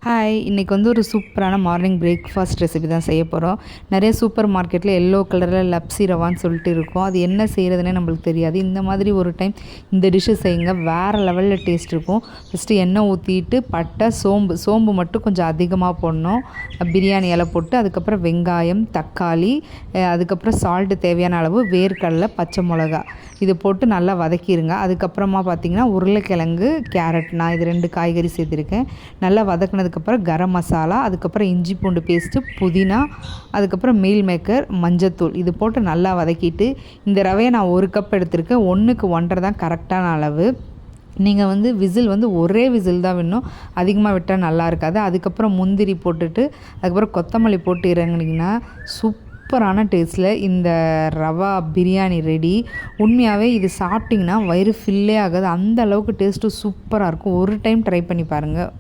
Hi, இன்றைக்கி வந்து ஒரு சூப்பரான மார்னிங் பிரேக்ஃபாஸ்ட் ரெசிபி தான் செய்ய போகிறோம். நிறைய சூப்பர் மார்க்கெட்டில் எல்லோ கலரில் லப்ஸி ரவான்னு சொல்லிட்டு இருக்கும். அது என்ன செய்கிறதுனே நம்மளுக்கு தெரியாது. இந்த மாதிரி ஒரு டைம் இந்த டிஷ்ஷு செய்யுங்க, வேறு லெவலில் டேஸ்ட் இருக்கும். ஃபஸ்ட்டு எண்ணெய் ஊற்றிட்டு பட்டை, சோம்பு மட்டும் கொஞ்சம் அதிகமாக போடணும். பிரியாணி இலை போட்டு அதுக்கப்புறம் வெங்காயம், தக்காளி, அதுக்கப்புறம் சால்ட்டு தேவையான அளவு, வேர்க்கடலை, பச்சை மிளகா இது போட்டு நல்லா வதக்கிடுங்க. அதுக்கப்புறமா பார்த்திங்கன்னா உருளைக்கிழங்கு, கேரட், நான் இது 2 காய்கறி சேர்த்துருக்கேன். நல்லா வதக்கினதுக்கப்புறம் கரம் மசாலா, அதுக்கப்புறம் இஞ்சி பூண்டு பேஸ்ட்டு, புதினா, அதுக்கப்புறம் மீல் மேக்கர், மஞ்சத்தூள் இது போட்டு நல்லா வதக்கிட்டு, இந்த ரவையை நான் 1 கப் எடுத்திருக்கேன். 1க்கு 1.5 தான் கரெக்டான அளவு. நீங்கள் வந்து விசில் வந்து ஒரே விசில் தான் விடணும், அதிகமாக விட்டால் நல்லா இருக்காது. அதுக்கப்புறம் முந்திரி போட்டுட்டு அதுக்கப்புறம் கொத்தமல்லி போட்டு இறங்குனீங்கன்னா சூப்பரான டேஸ்ட்டில் இந்த ரவா பிரியாணி ரெடி. உண்மையாகவே இது சாப்பிட்டிங்கன்னா வயிறு ஃபில்லே ஆகாது, அந்த அளவுக்கு டேஸ்ட்டு சூப்பராக இருக்கும். ஒரு டைம் ட்ரை பண்ணி பாருங்கள்.